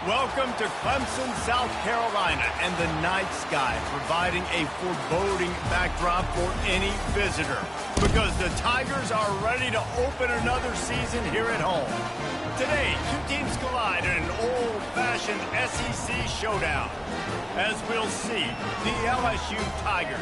Welcome to Clemson, South Carolina, and the night sky providing a foreboding backdrop for any visitor because the Tigers are ready to open another season here at home. Today, two teams collide in an old-fashioned SEC showdown. As we'll see, the LSU Tigers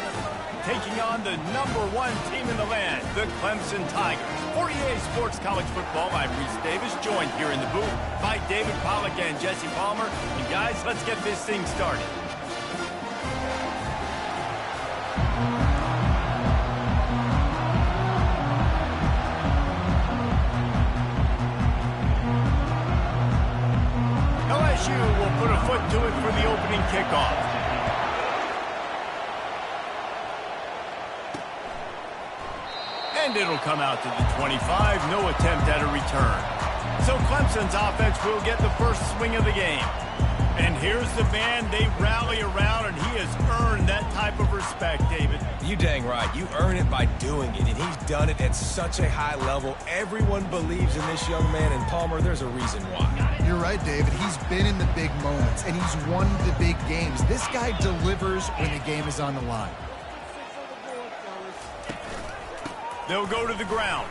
taking on the #1 team in the land, the Clemson Tigers. For EA Sports College Football, I'm Reese Davis, joined here in the booth by David Pollack and Jesse Palmer. And guys, let's get this thing started. LSU will put a foot to it for the opening kickoff. And it'll come out to the 25, no attempt at a return. So Clemson's offense will get the first swing of the game. And here's the man they rally around, and he has earned that type of respect, David. You dang right. You earn it by doing it, and he's done it at such a high level. Everyone believes in this young man, and Palmer, there's a reason why. You're right, David. He's been in the big moments, and he's won the big games. This guy delivers when the game is on the line. They'll go to the ground.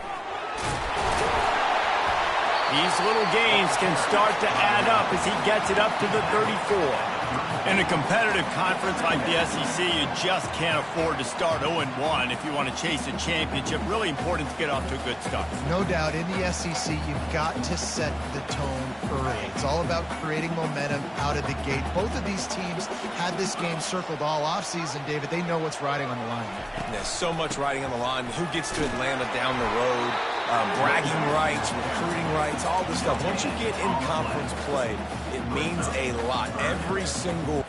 These little gains can start to add up as he gets it up to the 34. In a competitive conference like the SEC, you just can't afford to start 0-1 if you want to chase a championship. Really important to get off to a good start. No doubt, in the SEC, you've got to set the tone early. It's all about creating momentum out of the gate. Both of these teams had this game circled all offseason, David. They know what's riding on the line. There's so much riding on the line. Who gets to Atlanta down the road? Bragging rights, recruiting rights, all this stuff. Once you get in conference play, it means a lot. Every single...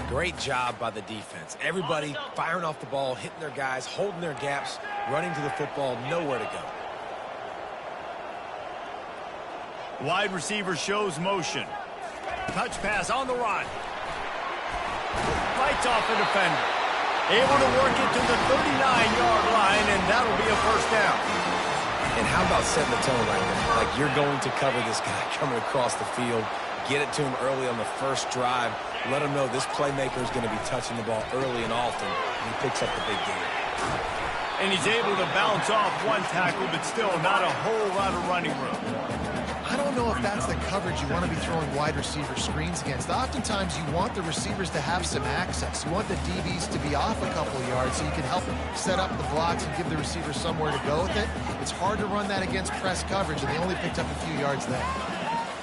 Great job by the defense. Everybody firing off the ball, hitting their guys, holding their gaps, running to the football, nowhere to go. Wide receiver shows motion. Touch pass on the run. Fights off the defender. Able to work it to the 39-yard line, and that'll be a first down. And how about setting the tone right there? Like you're going to cover this guy coming across the field. Get it to him early on the first drive. Let him know this playmaker is going to be touching the ball early and often, and he picks up the big game. And he's able to bounce off one tackle, but still not a whole lot of running room. I don't know if that's the coverage you want to be throwing wide receiver screens against. Oftentimes, you want the receivers to have some access. You want the DBs to be off a couple yards so you can help set up the blocks and give the receiver somewhere to go with it. It's hard to run that against press coverage, and they only picked up a few yards there.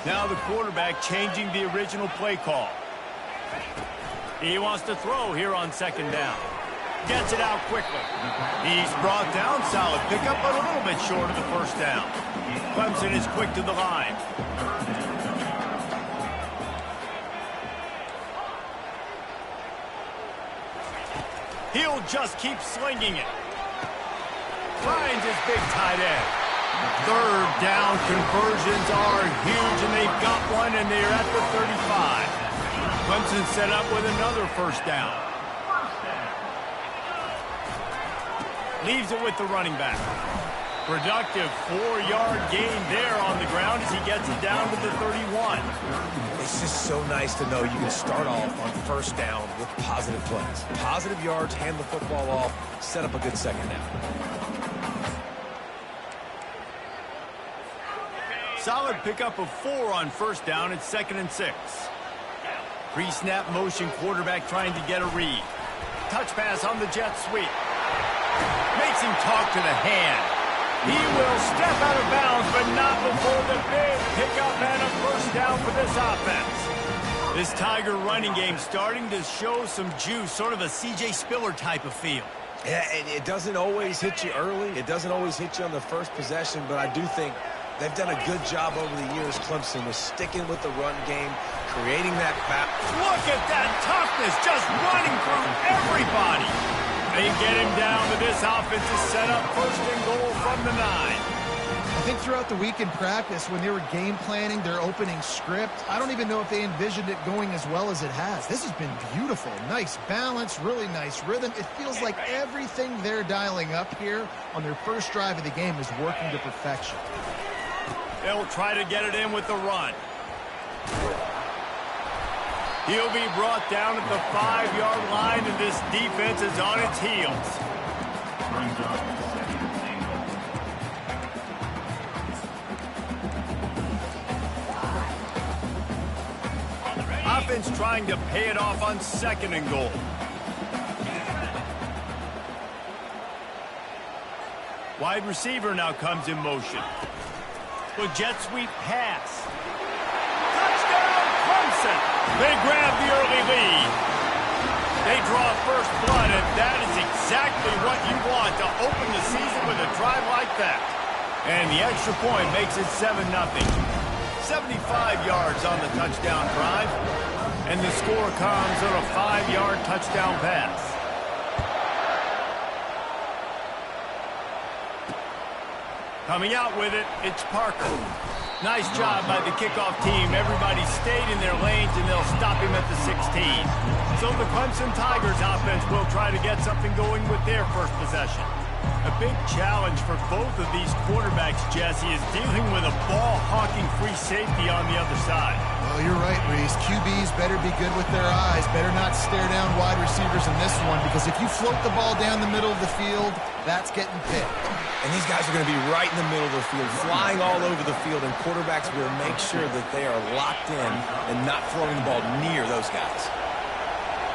Now the quarterback changing the original play call. He wants to throw here on second down. Gets it out quickly. He's brought down, solid pickup, but a little bit short of the first down. Clemson is quick to the line. He'll just keep slinging it. Finds his big tight end. Third down conversions are huge, and they've got one, and they're at the 35. Clemson set up with another first down. Leaves it with the running back. Productive 4-yard gain there on the ground as he gets it down to the 31. It's just so nice to know you can start off on first down with positive plays. Positive yards, hand the football off, set up a good second down. Solid pickup of 4 on first down. It's 2nd and 6. Pre-snap motion quarterback trying to get a read. Touch pass on the jet sweep. Makes him talk to the hand. He will step out of bounds, but not before the big pickup and a first down for this offense. This Tiger running game starting to show some juice, sort of a C.J. Spiller type of feel. Yeah, it doesn't always hit you early. It doesn't always hit you on the first possession, but I do think they've done a good job over the years, Clemson, with sticking with the run game, creating that path. Look at that toughness, just running through everybody. They get him down to this offensive setup, first and goal from the 9. I think throughout the week in practice, when they were game planning their opening script, I don't even know if they envisioned it going as well as it has. This has been beautiful. Nice balance, really nice rhythm. It feels like everything they're dialing up here on their first drive of the game is working to perfection. They'll try to get it in with the run. He'll be brought down at the 5-yard line, and this defense is on its heels. Offense trying to pay it off on 2nd and goal. Wide receiver now comes in motion. The jet sweep pass. Touchdown, Clemson! They grab the early lead. They draw first blood, and that is exactly what you want to open the season with a drive like that. And the extra point makes it 7-0. 75 yards on the touchdown drive. And the score comes on a 5-yard touchdown pass. Coming out with it, it's Parker. Nice job by the kickoff team. Everybody stayed in their lanes, and they'll stop him at the 16. So the Clemson Tigers offense will try to get something going with their first possession. A big challenge for both of these quarterbacks, Jesse, is dealing with a ball-hawking free safety on the other side. Well, you're right, Reese. QBs better be good with their eyes. Better not stare down wide receivers in this one, because if you float the ball down the middle of the field, that's getting picked. And these guys are going to be right in the middle of the field, flying all over the field, and quarterbacks will make sure that they are locked in and not throwing the ball near those guys.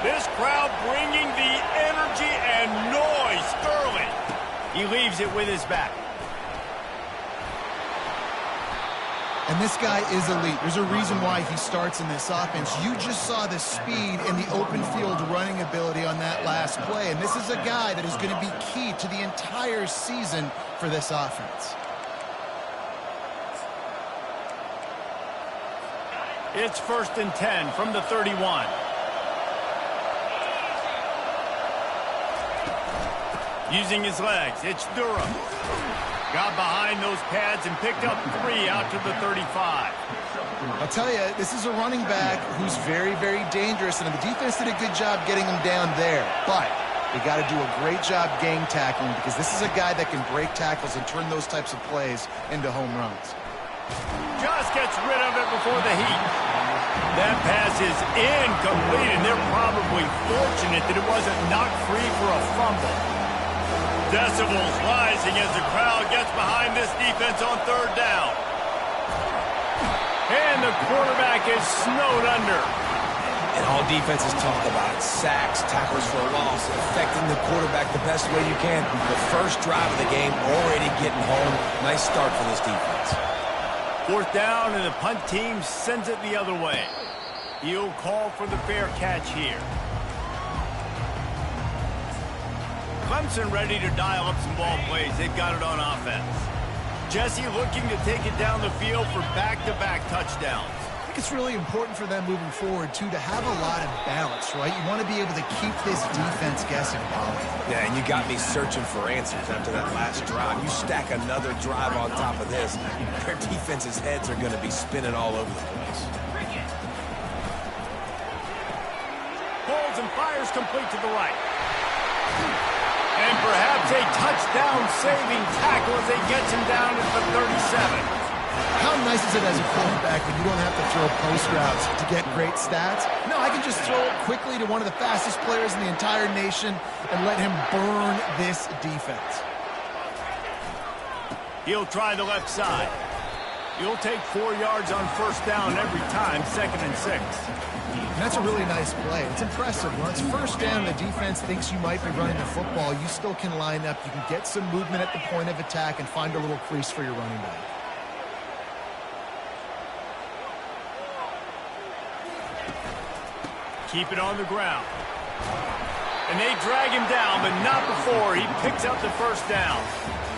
This crowd bringing the energy and noise early. He leaves it with his back. And this guy is elite. There's a reason why he starts in this offense. You just saw the speed and the open field running ability on that last play. And this is a guy that is going to be key to the entire season for this offense. It's 1st and 10 from the 31. Using his legs, it's Durham. Got behind those pads and picked up 3 out to the 35. I'll tell you, this is a running back who's very, very dangerous, and the defense did a good job getting him down there. But they got to do a great job gang tackling, because this is a guy that can break tackles and turn those types of plays into home runs. Just gets rid of it before the heat. That pass is incomplete, and they're probably fortunate that it wasn't knocked free for a fumble. Decibels rising as the crowd gets behind this defense on 3rd down. And the quarterback is snowed under. And all defenses talk about it. Sacks, tackles for a loss, affecting the quarterback the best way you can. The first drive of the game, already getting home. Nice start for this defense. 4th down, and the punt team sends it the other way. He'll call for the fair catch here. Clemson ready to dial up some ball plays. They've got it on offense. Jesse looking to take it down the field for back-to-back touchdowns. I think it's really important for them moving forward, too, to have a lot of balance, right? You want to be able to keep this defense guessing, Paul. Yeah, and you got me searching for answers after that last drive. You stack another drive on top of this, their defense's heads are going to be spinning all over the place. Pulls and fires complete to the right. And perhaps a touchdown-saving tackle as they gets him down at the 37. How nice is it as a quarterback when you don't have to throw post routes to get great stats? No, I can just throw it quickly to one of the fastest players in the entire nation and let him burn this defense. He'll try the left side. You'll take 4 yards on first down every time, 2nd and 6. And that's a really nice play. It's impressive. When it's first down, the defense thinks you might be running the football. You still can line up. You can get some movement at the point of attack and find a little crease for your running back. Keep it on the ground. And they drag him down, but not before he picks up the first down.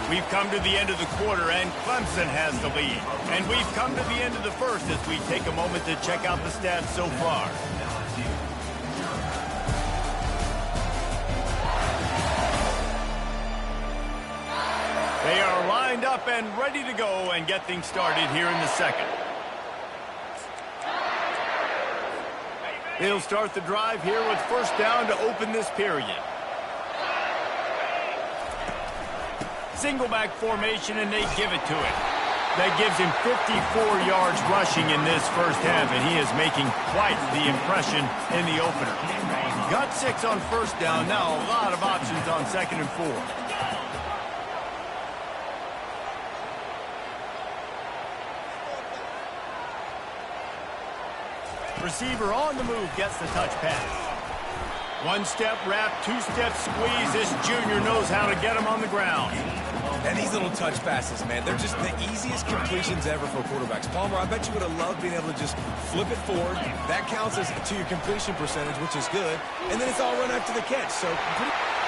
We've come to the end of the quarter, and Clemson has the lead. And we've come to the end of the first as we take a moment to check out the stats so far. They are lined up and ready to go and get things started here in the second. They'll start the drive here with first down to open this period. Single back formation, and they give it to him. That gives him 54 yards rushing in this first half, and he is making quite the impression in the opener. Got 6 on first down. Now a lot of options on 2nd and 4. Receiver on the move gets the touch pass. 1-step wrap, 2-step squeeze. This junior knows how to get him on the ground. And these little touch passes, man, they're just the easiest completions ever for quarterbacks. Palmer, I bet you would have loved being able to just flip it forward. That counts as to your completion percentage, which is good. And then it's all run after the catch. So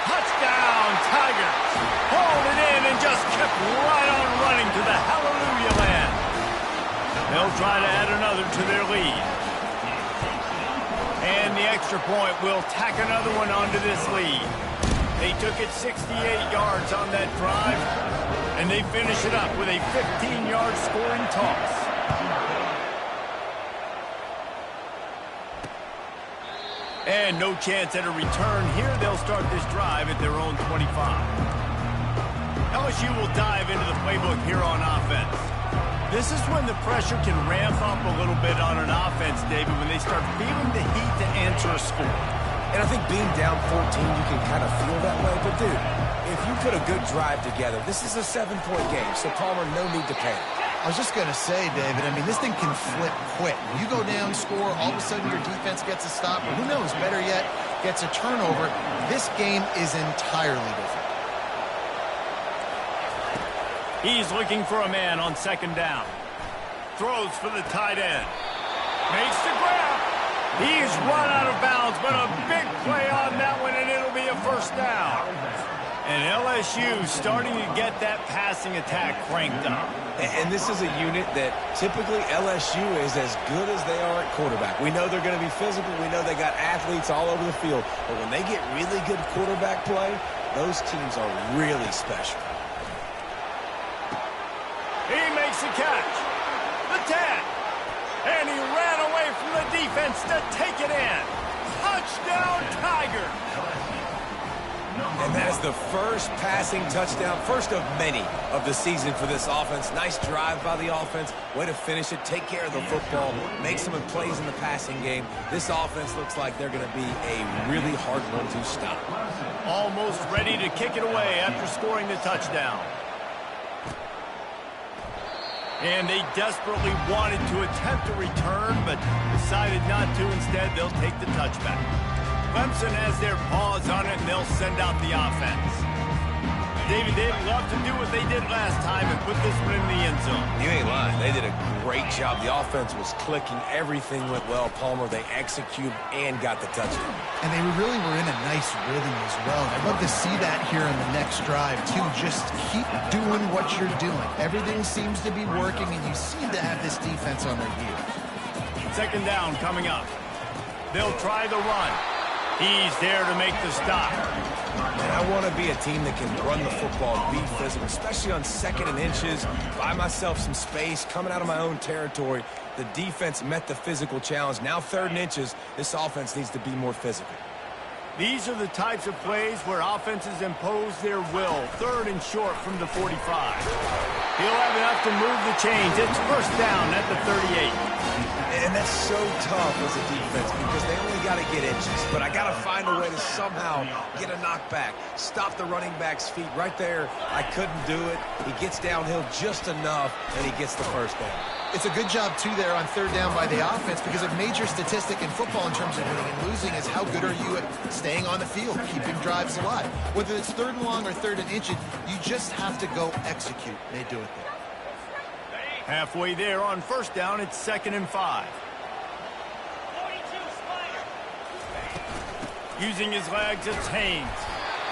touchdown, Tigers. Hauled it in and just kept right on running to the hallelujah land. They'll try to add another to their lead. And the extra point will tack another one onto this lead. They took it 68 yards on that drive, and they finish it up with a 15-yard scoring toss. And no chance at a return here. They'll start this drive at their own 25. LSU will dive into the playbook here on offense. This is when the pressure can ramp up a little bit on an offense, David, when they start feeling the heat to answer a score. And I think being down 14, you can kind of feel that way. But, dude, if you put a good drive together, this is a 7-point game. So, Palmer, no need to panic. I was just going to say, David, I mean, this thing can flip quick. You go down, score, all of a sudden your defense gets a stop, or who knows, better yet, gets a turnover. This game is entirely different. He's looking for a man on 2nd down. Throws for the tight end. Makes the grab. He's run out of bounds, but a big play on that one, and it'll be a first down. And LSU starting to get that passing attack cranked up. And this is a unit that typically LSU is as good as they are at quarterback. We know they're going to be physical. We know they got athletes all over the field. But when they get really good quarterback play, those teams are really special. He makes the catch. The 10. And he ran away from the defense to take it in. Touchdown, Tigers. And that is the first passing touchdown, first of many of the season for this offense. Nice drive by the offense. Way to finish it, take care of the football, make some plays in the passing game. This offense looks like they're going to be a really hard one to stop. Almost ready to kick it away after scoring the touchdown. And they desperately wanted to attempt a return, but decided not to. Instead, they'll take the touchback. Clemson has their paws on it, and they'll send out the offense. David, they'd love to do what they did last time and put this one in the end zone. You ain't lying. They did a great job. The offense was clicking. Everything went well. Palmer, they executed and got the touchdown. And they really were in a nice rhythm as well. I'd love to see that here in the next drive, too. Just keep doing what you're doing. Everything seems to be working, and you seem to have this defense on their heels. 2nd down coming up. They'll try the run. He's there to make the stop. And I want to be a team that can run the football, be physical, especially on 2nd and inches, buy myself some space, coming out of my own territory. The defense met the physical challenge. Now 3rd and inches, this offense needs to be more physical. These are the types of plays where offenses impose their will. 3rd and short from the 45. He'll have enough to move the chains. It's first down at the 38. And that's so tough as a defense because they only got to get inches. But I got to find a way to somehow get a knockback, stop the running back's feet right there. I couldn't do it. He gets downhill just enough, and he gets the first down. It's a good job, too, there on 3rd down by the offense because a major statistic in football in terms of winning and losing is how good are you at staying on the field, keeping drives alive. Whether it's 3rd and long or 3rd and inches, you just have to go execute. They do it there. Halfway there on first down, it's 2nd and 5. Using his legs, it's Haynes.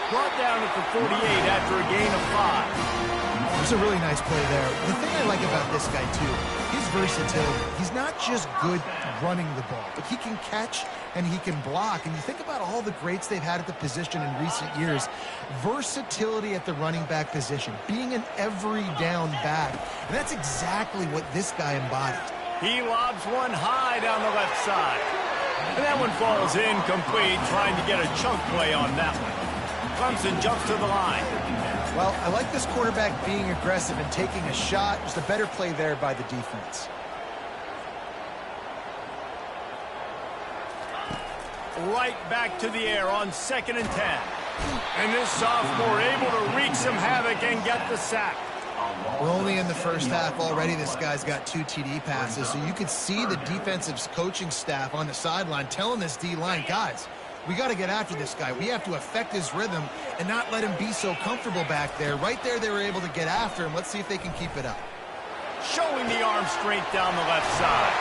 Brought down at the 48 after a gain of 5. There's a really nice play there. The thing I like about this guy, too, his versatility. He's not just good running the ball, but he can catch and he can block. And you think about all the greats they've had at the position in recent years. Versatility at the running back position, being an every down back. And that's exactly what this guy embodied. He lobs one high down the left side. And that one falls incomplete, trying to get a chunk play on that one. Clemson jumps to the line. Well, I like this quarterback being aggressive and taking a shot. Just a better play there by the defense. Right back to the air on 2nd and 10. And this sophomore able to wreak some havoc and get the sack. We're only in the first half already. This guy's got 2 TD passes. So you could see the defensive coaching staff on the sideline telling this D-line, guys, we got to get after this guy. We have to affect his rhythm and not let him be so comfortable back there. Right there, they were able to get after him. Let's see if they can keep it up. Showing the arm strength down the left side.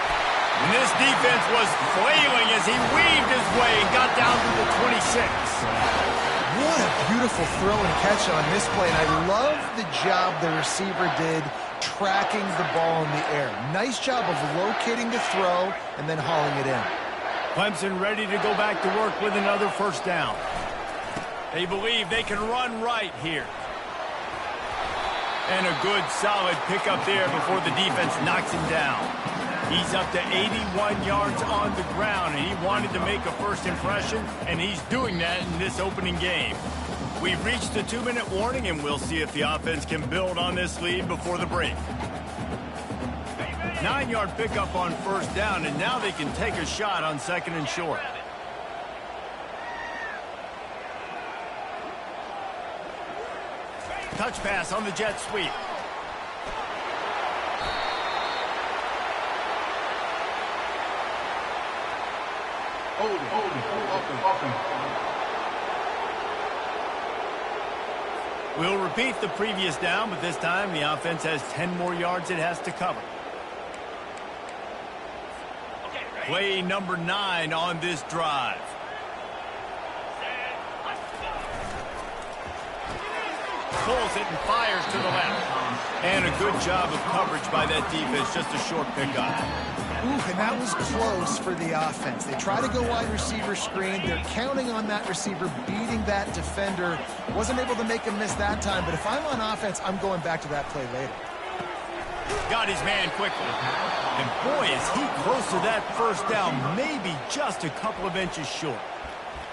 And this defense was flailing as he weaved his way and got down to the 26. What a beautiful throw and catch on this play. And I love the job the receiver did tracking the ball in the air. Nice job of locating the throw and then hauling it in. Clemson ready to go back to work with another first down. They believe they can run right here. And a good solid pickup there before the defense knocks him down. He's up to 81 yards on the ground, and he wanted to make a first impression, and he's doing that in this opening game. We've reached the 2-minute warning, and we'll see if the offense can build on this lead before the break. 9-yard pickup on first down, and now they can take a shot on 2nd and short. Touch pass on the jet sweep. We'll repeat the previous down, but this time the offense has 10 more yards it has to cover. Play number 9 on this drive. Pulls it and fires to the left. And a good job of coverage by that defense, just a short pickup. Ooh, and that was close for the offense. They try to go wide receiver screen. They're counting on that receiver beating that defender. Wasn't able to make him miss that time, but if I'm on offense, I'm going back to that play later. Got his man quickly. And boy, is he close to that first down, maybe just a couple of inches short.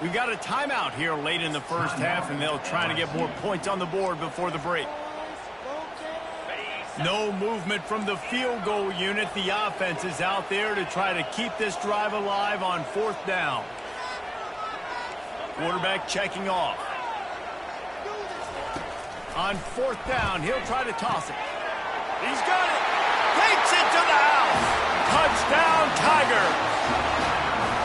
We've got a timeout here late in the first half, and they'll try to get more points on the board before the break. No movement from the field goal unit. The offense is out there to try to keep this drive alive on 4th down. Quarterback checking off. On 4th down, he'll try to toss it. He's got it. Takes it to the house. Touchdown, Tiger.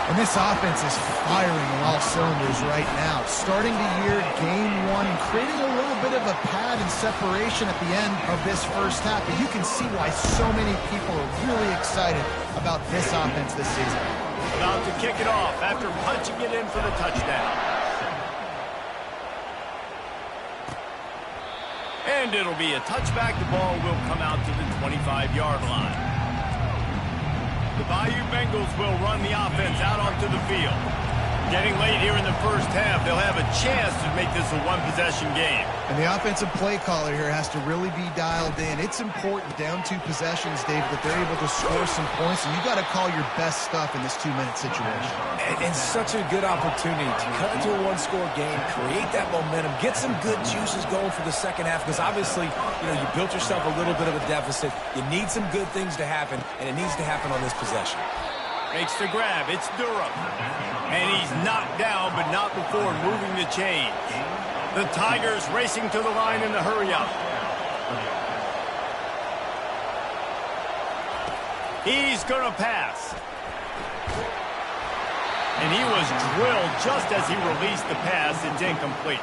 And this offense is firing on all cylinders right now. Starting the year, game 1, and creating a little bit of a pad and separation at the end of this first half. But you can see why so many people are really excited about this offense this season. About to kick it off after punching it in for the touchdown. And it'll be a touchback. The ball will come out to the 25-yard line. The Bayou Bengals will run the offense out onto the field. Getting late here in the first half, they'll have a chance to make this a one-possession game. And the offensive play caller here has to really be dialed in. It's important down 2 possessions, David, that they're able to score some points, and you got to call your best stuff in this 2-minute situation. And such a good opportunity to cut into a one-score game, create that momentum, get some good juices going for the second half, because obviously, you built yourself a little bit of a deficit. You need some good things to happen, and it needs to happen on this possession. Makes the grab. It's Durham. And he's knocked down, but not before moving the chains. The Tigers racing to the line in the hurry-up. He's going to pass. And he was drilled just as he released the pass. It's incomplete.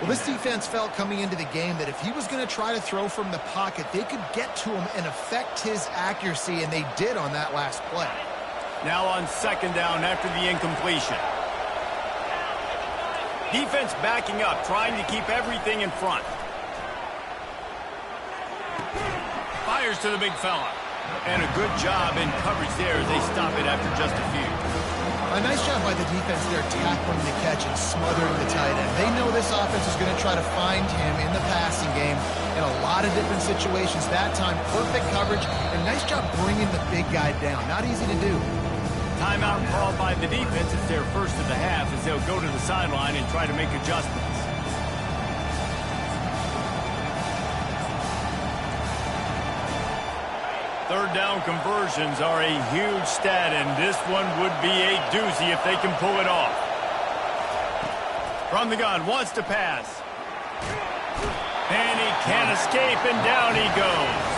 Well, this defense felt coming into the game that if he was going to try to throw from the pocket, they could get to him and affect his accuracy, and they did on that last play. Now on second down after the incompletion. Defense backing up, trying to keep everything in front. Fires to the big fella. And a good job in coverage there as they stop it after just a few. A nice job by the defense there tackling the catch and smothering the tight end. They know this offense is going to try to find him in the passing game in a lot of different situations. That time, perfect coverage and nice job bringing the big guy down. Not easy to do. Timeout called by the defense. It's their first of the half as they'll go to the sideline and try to make adjustments. Third down conversions are a huge stat, and this one would be a doozy if they can pull it off. From the gun, wants to pass. And he can't escape, and down he goes.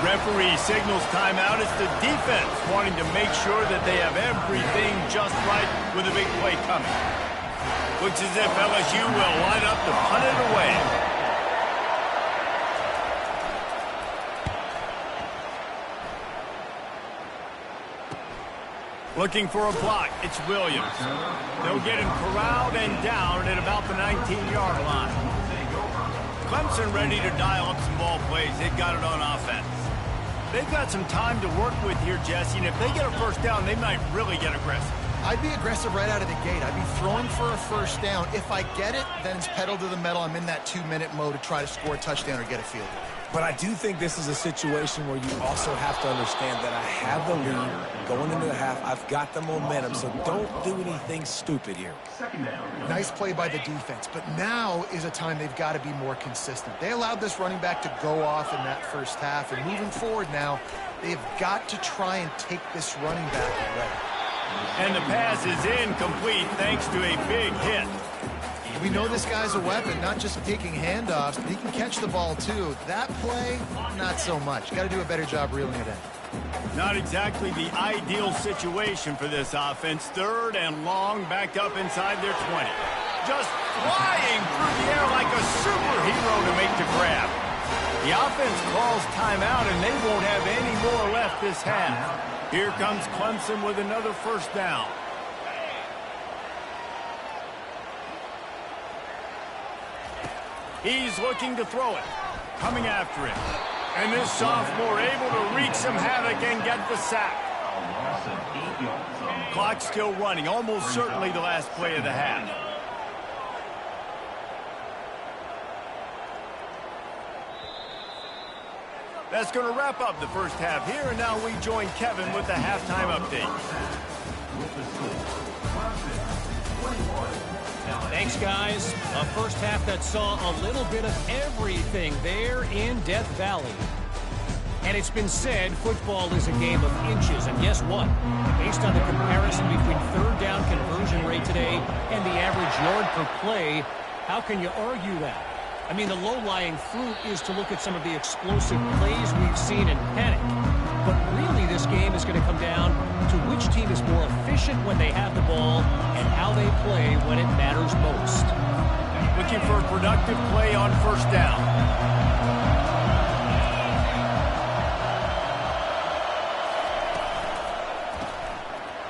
Referee signals timeout. It's the defense wanting to make sure that they have everything just right with a big play coming. Looks as if LSU will line up to punt it away. Looking for a block. It's Williams. They'll get him corralled and down at about the 19-yard line. Clemson ready to dial up some ball plays. They've got it on offense. They've got some time to work with here, Jesse, and if they get a first down, they might really get aggressive. I'd be aggressive right out of the gate. I'd be throwing for a first down. If I get it, then it's pedal to the metal. I'm in that 2-minute mode to try to score a touchdown or get a field goal. But I do think this is a situation where you also have to understand that I have the lead going into the half. I've got the momentum, so don't do anything stupid here. Nice play by the defense, but now is a time they've got to be more consistent. They allowed this running back to go off in that first half, and moving forward now, they've got to try and take this running back away. And the pass is incomplete thanks to a big hit. We know this guy's a weapon, not just taking handoffs, but he can catch the ball too. That play, not so much. Got to do a better job reeling it in. Not exactly the ideal situation for this offense. Third and long, backed up inside their 20. Just flying through the air like a superhero to make the grab. The offense calls timeout, and they won't have any more left this half. Here comes Clemson with another first down. He's looking to throw it. Coming after it. And this sophomore able to wreak some havoc and get the sack. Clock still running. Almost certainly the last play of the half. That's going to wrap up the first half here. And now we join Kevin with the halftime update. Thanks, guys. A first half that saw a little bit of everything there in Death Valley. And it's been said football is a game of inches. And guess what? Based on the comparison between third down conversion rate today and the average yard per play, how can you argue that? I mean, the low-lying fruit is to look at some of the explosive plays we've seen in panic. But really, this game is going to come down to which team is more efficient when they have the ball and how they play when it matters most. Looking for a productive play on first down.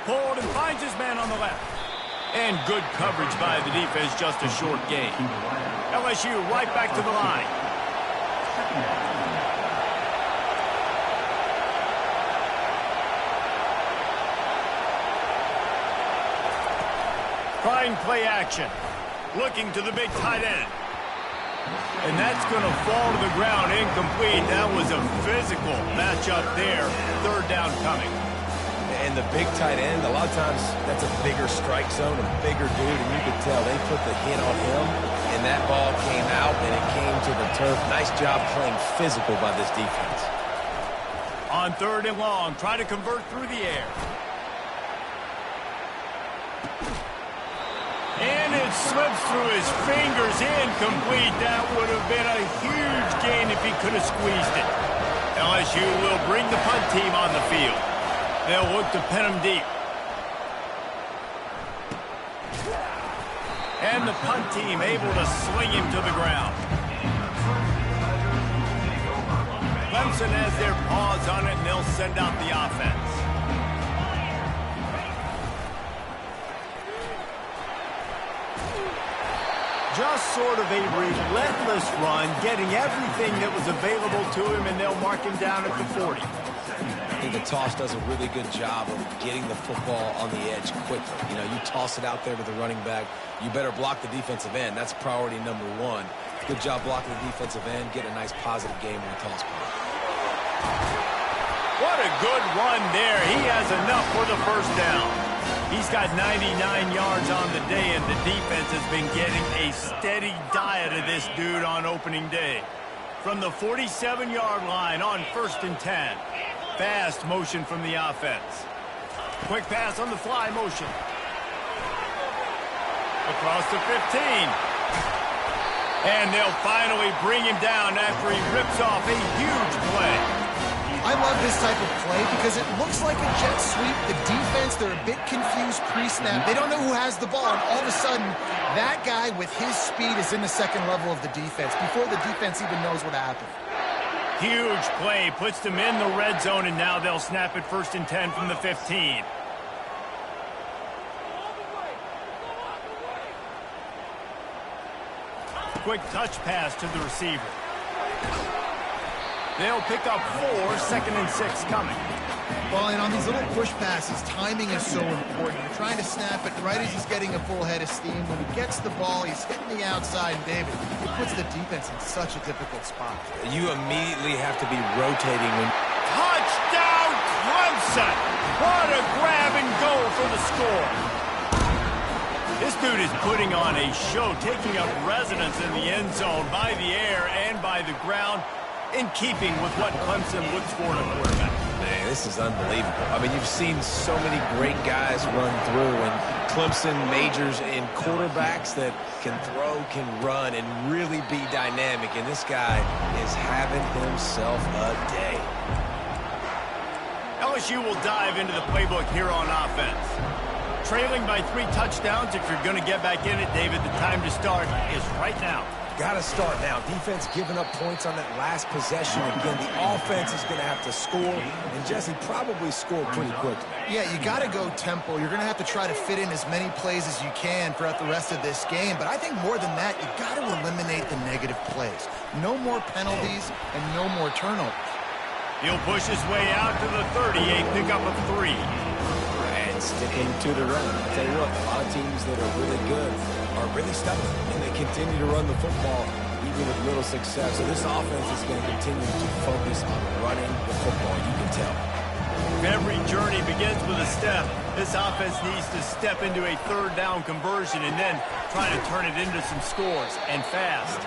Pulled and finds his man on the left. And good coverage by the defense, just a short gain. LSU right back to the line. Trying play action. Looking to the big tight end. And that's going to fall to the ground incomplete. That was a physical matchup there. Third down coming. And the big tight end, a lot of times that's a bigger strike zone, a bigger dude, and you could tell they put the hit on him, and that ball came out, and it came to the turf. Nice job playing physical by this defense. On third and long, try to convert through the air. And it slips through his fingers, incomplete. That would have been a huge gain if he could have squeezed it. LSU will bring the punt team on the field. They'll look to pin him deep. And the punt team able to sling him to the ground. Clemson has their paws on it, and they'll send out the offense. Just sort of a relentless run, getting everything that was available to him, and they'll mark him down at the 40. I think the toss does a really good job of getting the football on the edge quickly. You know, you toss it out there to the running back, you better block the defensive end. That's priority number one. Good job blocking the defensive end, get a nice positive game on the toss point. What a good run there. He has enough for the first down. He's got 99 yards on the day, and the defense has been getting a steady diet of this dude on opening day. From the 47-yard line on 1st and 10. Fast motion from the offense. Quick pass on the fly motion. Across the 15. And they'll finally bring him down after he rips off a huge play. I love this type of play because it looks like a jet sweep. The defense, they're a bit confused pre-snap. They don't know who has the ball, and all of a sudden, that guy with his speed is in the second level of the defense before the defense even knows what happened. Huge play, puts them in the red zone, and now they'll snap it 1st and 10 from the 15. Quick touch pass to the receiver. They'll pick up 4, 2nd and 6 coming. Well, and on these little push passes, timing is so important. You're trying to snap it right as he's getting a full head of steam. When he gets the ball, he's hitting the outside, and David, it puts the defense in such a difficult spot. You immediately have to be rotating when... Touchdown, Clemson! What a grab and go for the score. This dude is putting on a show, taking up residence in the end zone by the air and by the ground, in keeping with what Clemson looks for in a quarterback. Man, this is unbelievable. I mean, you've seen so many great guys run through, and Clemson majors in quarterbacks that can throw, can run, and really be dynamic, and this guy is having himself a day. LSU will dive into the playbook here on offense. Trailing by 3 touchdowns. If you're going to get back in it, David, the time to start is right now. Got to start now. Defense giving up points on that last possession. Again, the offense is going to have to score, and Jesse probably scored pretty quickly. Yeah, you got to go tempo. You're going to have to try to fit in as many plays as you can throughout the rest of this game. But I think more than that, you got to eliminate the negative plays. No more penalties and no more turnovers. He'll push his way out to the 38, pick up a 3. And sticking to the run. I'll tell you what, a lot of teams that are really good are really stubborn, and they continue to run the football even with little success. So this offense is going to continue to focus on running the football. You can tell. Every journey begins with a step. This offense needs to step into a 3rd down conversion and then try to turn it into some scores, and fast.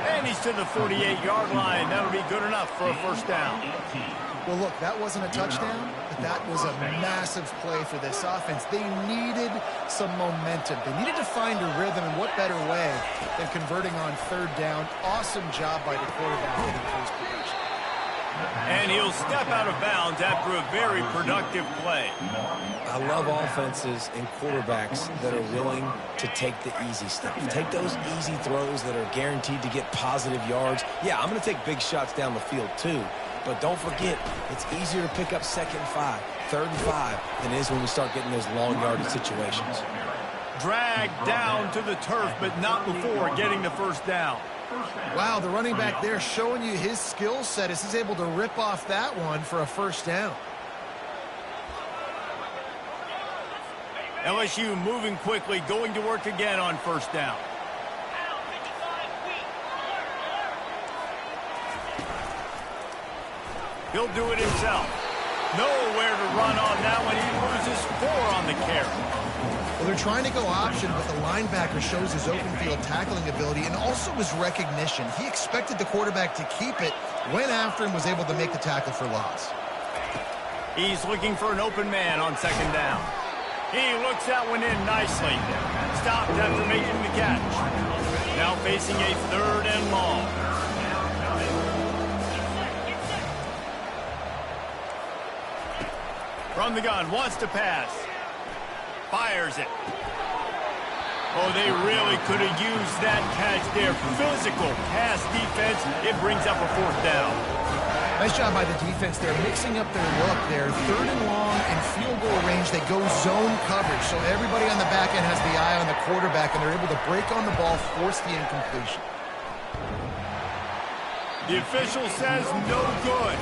And he's to the 48-yard line. That'll be good enough for a 1st down. Well, look, that wasn't a touchdown, but that was a massive play for this offense. They needed some momentum. They needed to find a rhythm, and what better way than converting on 3rd down. Awesome job by the quarterback getting to his position. And he'll step out of bounds after a very productive play. I love offenses and quarterbacks that are willing to take the easy stuff. Take those easy throws that are guaranteed to get positive yards. Yeah, I'm going to take big shots down the field too. But don't forget, it's easier to pick up 2nd and 5, 3rd and 5 than it is when we start getting those long yardage situations. Dragged down to the turf, but not before getting the 1st down. Wow, the running back there showing you his skill set as he's able to rip off that one for a 1st down. LSU moving quickly, going to work again on first down. He'll do it himself. Nowhere to run on that one. He loses 4 on the carry. Well, they're trying to go option, but the linebacker shows his open field tackling ability and also his recognition. He expected the quarterback to keep it, went after him, was able to make the tackle for loss. He's looking for an open man on second down. He looks that one in nicely. Stopped after making the catch. Now facing a 3rd and long. From the gun, wants to pass. Fires it. Oh, they really could have used that catch there. Physical pass defense. It brings up a 4th down. Nice job by the defense there, mixing up their look there. 3rd and long and field goal range. They go zone coverage, so everybody on the back end has the eye on the quarterback, and they're able to break on the ball, force the incompletion. The official says no good.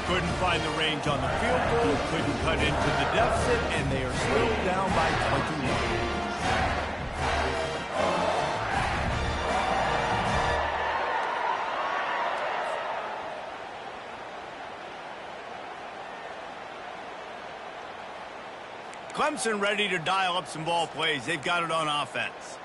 Couldn't find the range on the field goal, couldn't cut into the deficit, and they are still down by 21. Clemson ready to dial up some ball plays. They've got it on offense.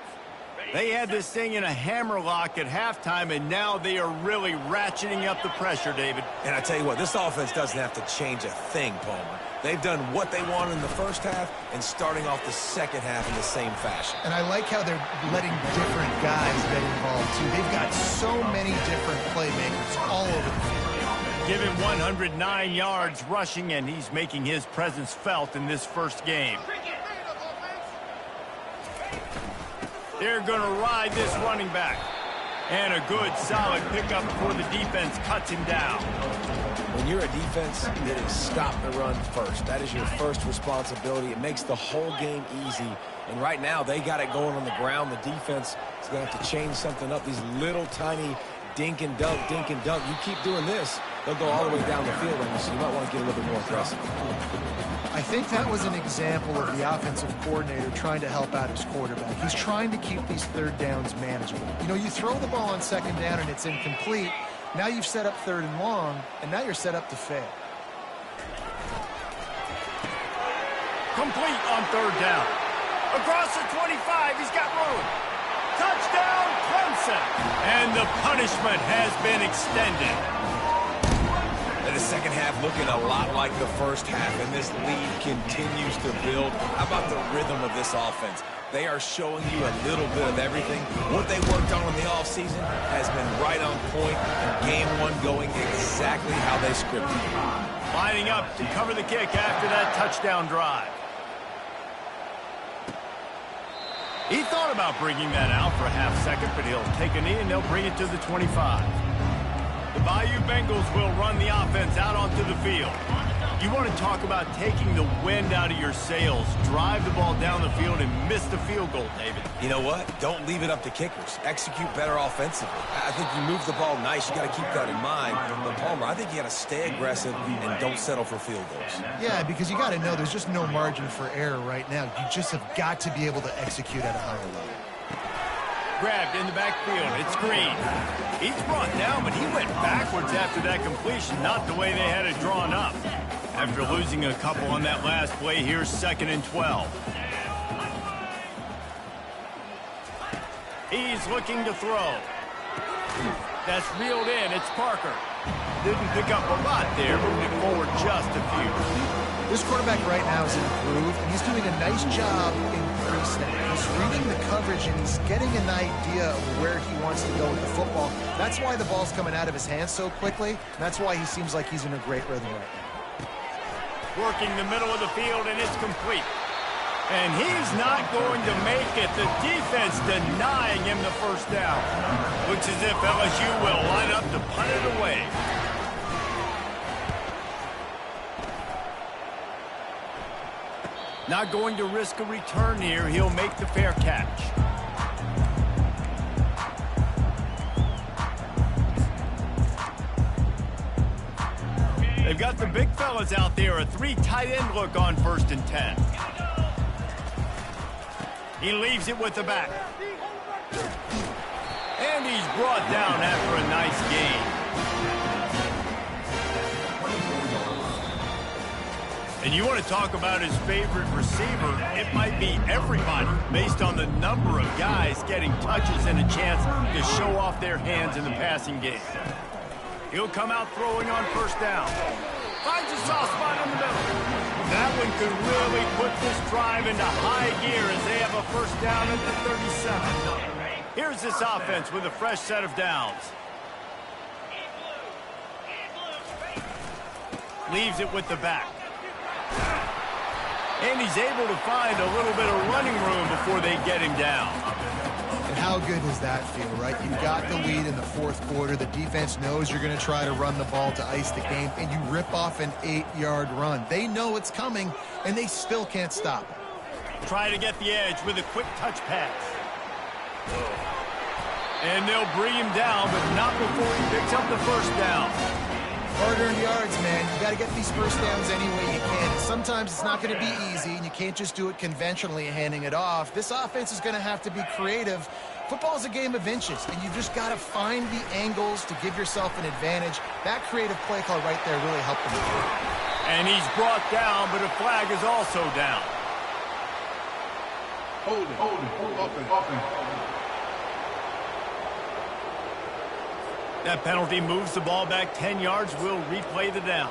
They had this thing in a hammerlock at halftime, and now they are really ratcheting up the pressure, David. And I tell you what, this offense doesn't have to change a thing, Palmer. They've done what they wanted in the first half and starting off the second half in the same fashion. And I like how they're letting different guys get involved, too. They've got so many different playmakers all over the field. Give him 109 yards rushing, and he's making his presence felt in this first game. They're going to ride this running back. And a good, solid pickup before the defense cuts him down. When you're a defense, it is stop the run first. That is your first responsibility. It makes the whole game easy. And right now, they got it going on the ground. The defense is going to have to change something up. These little tiny dink and dunk, dink and dunk. You keep doing this, they'll go all the way down the field on you, so you might want to get a little bit more aggressive. I think that was an example of the offensive coordinator trying to help out his quarterback. He's trying to keep these 3rd downs manageable. You know, you throw the ball on second down and it's incomplete. Now you've set up 3rd and long, and now you're set up to fail. Complete on 3rd down. Across the 25, he's got room. Touchdown, Clemson. And the punishment has been extended. And the second half looking a lot like the first half, and this lead continues to build. How about the rhythm of this offense? They are showing you a little bit of everything. What they worked on in the offseason has been right on point, and game 1 going exactly how they scripted it. Lining up to cover the kick after that touchdown drive. He thought about bringing that out for a half second, but he'll take a knee and they'll bring it to the 25. The Bayou Bengals will run the offense out onto the field. You want to talk about taking the wind out of your sails. Drive the ball down the field and miss the field goal, David. You know what? Don't leave it up to kickers. Execute better offensively. I think you move the ball nice. You got to keep that in mind. But, Palmer, I think you got to stay aggressive and don't settle for field goals. Yeah, because you got to know there's just no margin for error right now. You just have got to be able to execute at a higher level. Grabbed in the backfield. It's Green. He's brought down, but he went backwards after that completion, not the way they had it drawn up. After losing a couple on that last play, here's 2nd and 12. He's looking to throw. That's reeled in. It's Parker. Didn't pick up a lot there, moving it forward just a few. This quarterback right now is improved, and he's doing a nice job in pre-snap. He's reading the coverage, and he's getting an idea of where he wants to go with the football. That's why the ball's coming out of his hands so quickly. That's why he seems like he's in a great rhythm right now. Working the middle of the field, and it's complete. And he's not going to make it. The defense denying him the first down. Looks as if LSU will line up to punt it away. Not going to risk a return here. He'll make the fair catch. They've got the big fellas out there. A 3 tight end look on 1st and 10. He leaves it with the back. And he's brought down after a nice gain. And you want to talk about his favorite receiver, it might be everybody based on the number of guys getting touches and a chance to show off their hands in the passing game. He'll come out throwing on first down. Finds a soft spot in the middle. That one could really put this drive into high gear as they have a first down at the 37. Here's this offense with a fresh set of downs. Leaves it with the back. And he's able to find a little bit of running room before they get him down. And how good does that feel, right? You've got the lead in the fourth quarter. The defense knows you're going to try to run the ball to ice the game, and you rip off an 8-yard run. They know it's coming, and they still can't stop it. Try to get the edge with a quick touch pass. And they'll bring him down, but not before he picks up the first down. Hard-earned yards, man. You got to get these first downs any way you can. Sometimes it's not going to be easy, and you can't just do it conventionally handing it off. This offense is going to have to be creative. Football is a game of inches, and you just got to find the angles to give yourself an advantage. That creative play call right there really helped them. And he's brought down, but a flag is also down. Hold it. That penalty moves the ball back 10 yards. We'll replay the down.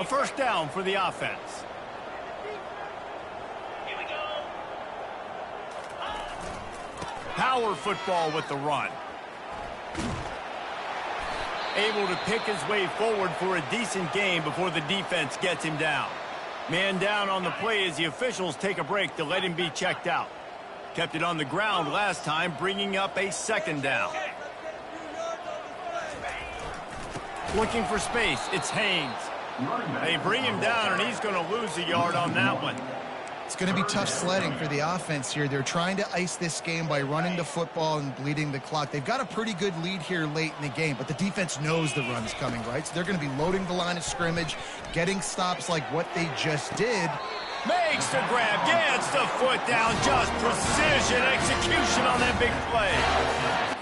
A first down for the offense. Power football with the run. Able to pick his way forward for a decent gain before the defense gets him down. Man down on the play as the officials take a break to let him be checked out. Kept it on the ground last time, bringing up a second down. Looking for space, it's Haynes. They bring him down, and he's going to lose a yard on that one. It's going to be tough sledding for the offense here. They're trying to ice this game by running the football and bleeding the clock. They've got a pretty good lead here late in the game, but the defense knows the run's coming, right? So they're going to be loading the line of scrimmage, getting stops like what they just did. Makes the grab, gets the foot down, just precision execution on that big play.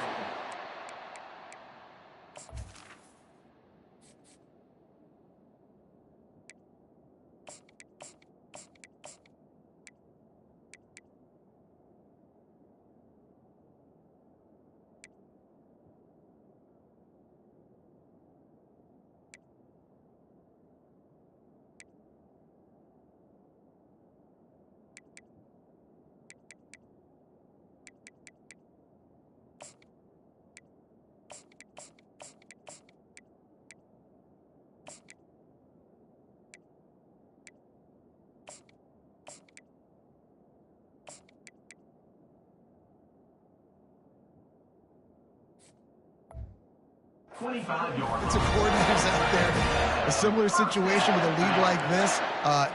It's a coordinators out there. A similar situation with a league like this.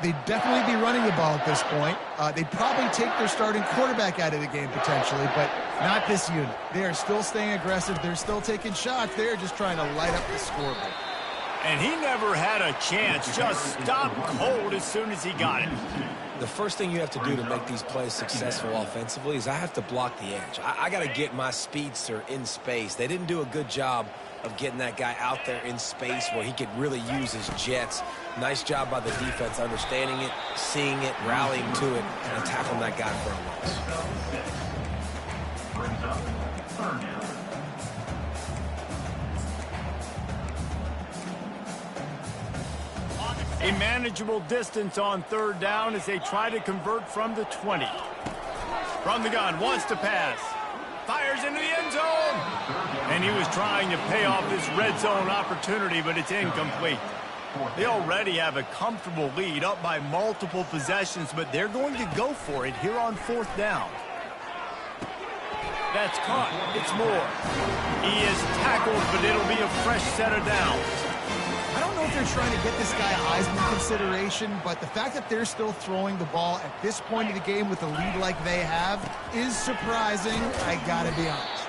They'd definitely be running the ball at this point. They'd probably take their starting quarterback out of the game potentially, but not this unit. They are still staying aggressive. They're still taking shots. They're just trying to light up the scoreboard. And he never had a chance. Just stopped cold as soon as he got it. The first thing you have to do to make these plays successful offensively is I have to block the edge. I got to get my speedster in space. They didn't do a good job of getting that guy out there in space where he could really use his jets. Nice job by the defense understanding it, seeing it, rallying to it, and tackling that guy for a loss. A manageable distance on third down as they try to convert from the 20. From the gun, wants to pass. Fires into the end zone. And he was trying to pay off this red zone opportunity, but it's incomplete. They already have a comfortable lead up by multiple possessions, but they're going to go for it here on fourth down. That's caught. It's Moore. He is tackled, but it'll be a fresh set of downs. I don't know if they're trying to get this guy Heisman consideration, but the fact that they're still throwing the ball at this point of the game with a lead like they have is surprising, I gotta be honest.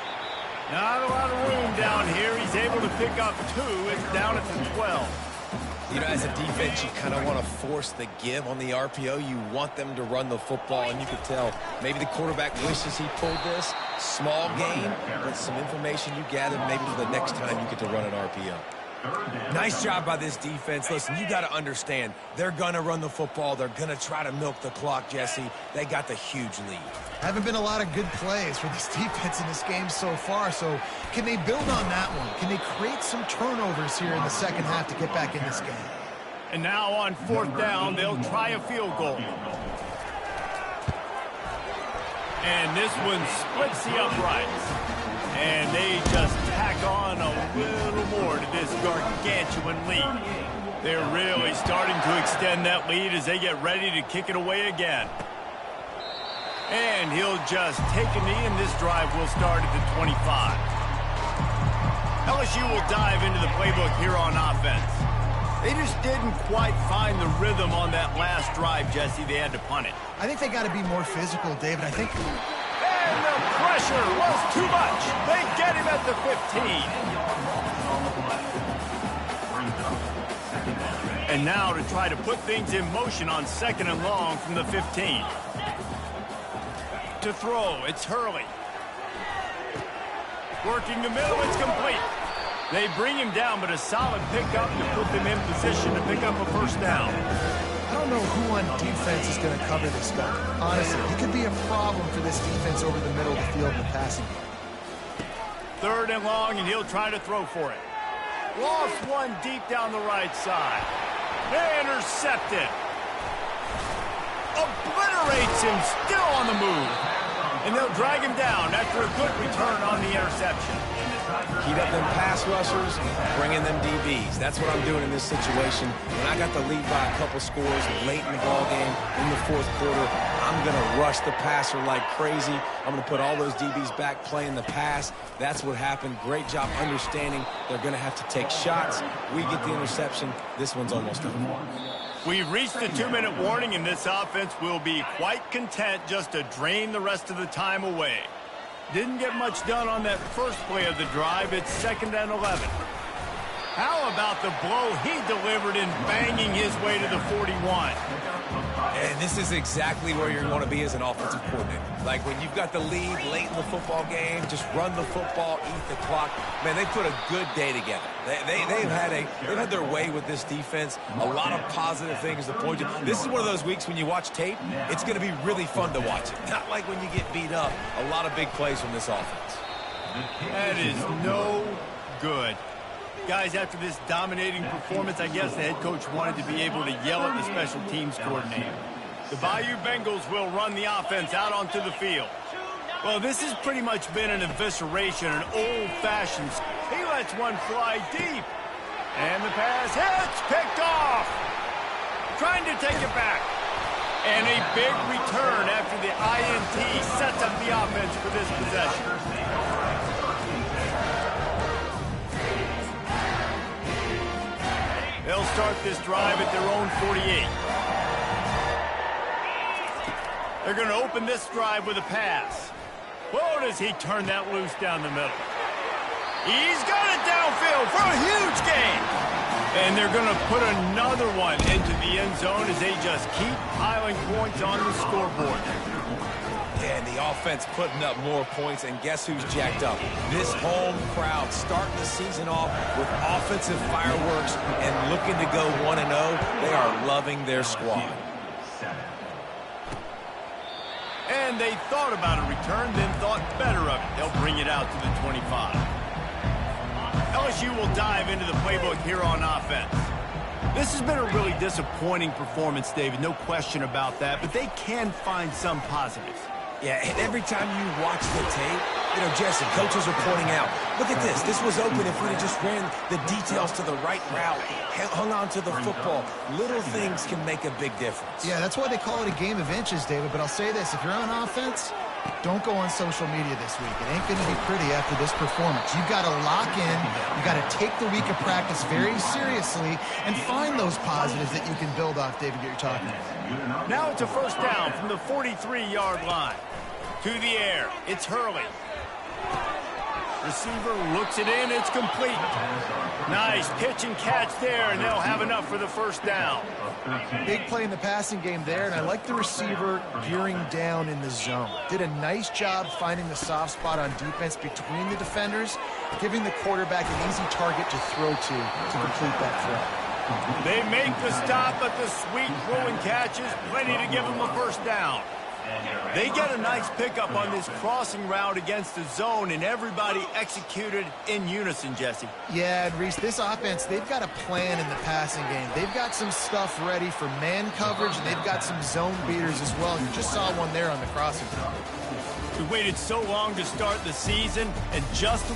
Not a lot of room down here. He's able to pick up two. It's down at the 12. You know, as a defense, you kind of want to force the give on the RPO. You want them to run the football, and you could tell maybe the quarterback wishes he pulled this. Small gain, but some information you gathered maybe for the next time you get to run an RPO. Nice job by this defense. Listen, you got to understand, they're going to run the football. They're going to try to milk the clock, Jesse. They got the huge lead. Haven't been a lot of good plays for this defense in this game so far, so can they build on that one? Can they create some turnovers here in the second half to get back in this game? And now on fourth down, they'll try a field goal. And this one splits the uprights. And they just tack on a little more to this gargantuan lead. They're really starting to extend that lead as they get ready to kick it away again. And he'll just take a knee, and this drive will start at the 25. LSU will dive into the playbook here on offense. They just didn't quite find the rhythm on that last drive, Jesse. They had to punt it. I think they got to be more physical, David. And the pressure was too much. They get him at the 15. And now to try to put things in motion on 2nd and long from the 15. To throw, it's Hurley. Working the middle, it's complete. They bring him down, but a solid pickup to put them in position to pick up a first down. I don't know who on defense is going to cover this guy. Honestly, he could be a problem for this defense over the middle of the field in the passing game. 3rd and long, and he'll try to throw for it. Lost one deep down the right side. Intercepted. Obliterates him, still on the move. And they'll drag him down after a good return on the interception. Heat up them pass rushers, bring in them DBs. That's what I'm doing in this situation. When I got the lead by a couple scores late in the ballgame, in the 4th quarter, I'm going to rush the passer like crazy. I'm going to put all those DBs back playing the pass. That's what happened. Great job understanding they're going to have to take shots. We get the interception. This one's almost over. We've reached the 2-minute warning, and this offense will be quite content just to drain the rest of the time away. Didn't get much done on that first play of the drive. It's 2nd and 11. How about the blow he delivered in banging his way to the 41? And this is exactly where you're going to be as an offensive coordinator. Like when you've got the lead late in the football game, just run the football, eat the clock. Man, they put a good day together. They've had their way with this defense. A lot of positive things to point to. This is one of those weeks when you watch tape, it's going to be really fun to watch it. Not like when you get beat up. A lot of big plays from this offense. That is no good. Guys, after this dominating performance, I guess the head coach wanted to be able to yell at the special teams coordinator. The Bayou Bengals will run the offense out onto the field. Well, this has pretty much been an evisceration, an old-fashioned. He lets one fly deep. And the pass hits, picked off. Trying to take it back. And a big return after the INT sets up the offense for this possession. They'll start this drive at their own 48. They're going to open this drive with a pass. Whoa, does he turn that loose down the middle. He's got it downfield for a huge gain. And they're going to put another one into the end zone as they just keep piling points on the scoreboard. Yeah, and the offense putting up more points, and guess who's jacked up? This home crowd starting the season off with offensive fireworks and looking to go 1-0. They are loving their squad. And they thought about a return, then thought better of it. They'll bring it out to the 25. LSU will dive into the playbook here on offense. This has been a really disappointing performance, David, no question about that, but they can find some positives. Yeah, and every time you watch the tape, you know, Jesse, coaches are pointing out, look at this. This was open if we had just ran the details to the right route, hung on to the football. Little things can make a big difference. Yeah, that's why they call it a game of inches, David. But I'll say this, if you're on offense, don't go on social media this week. It ain't going to be pretty after this performance. You've got to lock in. You've got to take the week of practice very seriously and find those positives that you can build off, David, that you're talking about. Now it's a first down from the 43-yard line. To the air, it's Hurley. Receiver looks it in, it's complete. Nice pitch and catch there, and they'll have enough for the first down. Big play in the passing game there, and I like the receiver gearing down in the zone. Did a nice job finding the soft spot on defense between the defenders, giving the quarterback an easy target to throw to complete that throw. They make the stop, but the sweet throw and catch is plenty to give them a first down. They get a nice pickup on this crossing route against the zone, and everybody executed in unison, Jesse. Yeah, and Reese, this offense, they've got a plan in the passing game. They've got some stuff ready for man coverage, and they've got some zone beaters as well. You just saw one there on the crossing route. We waited so long to start the season, and just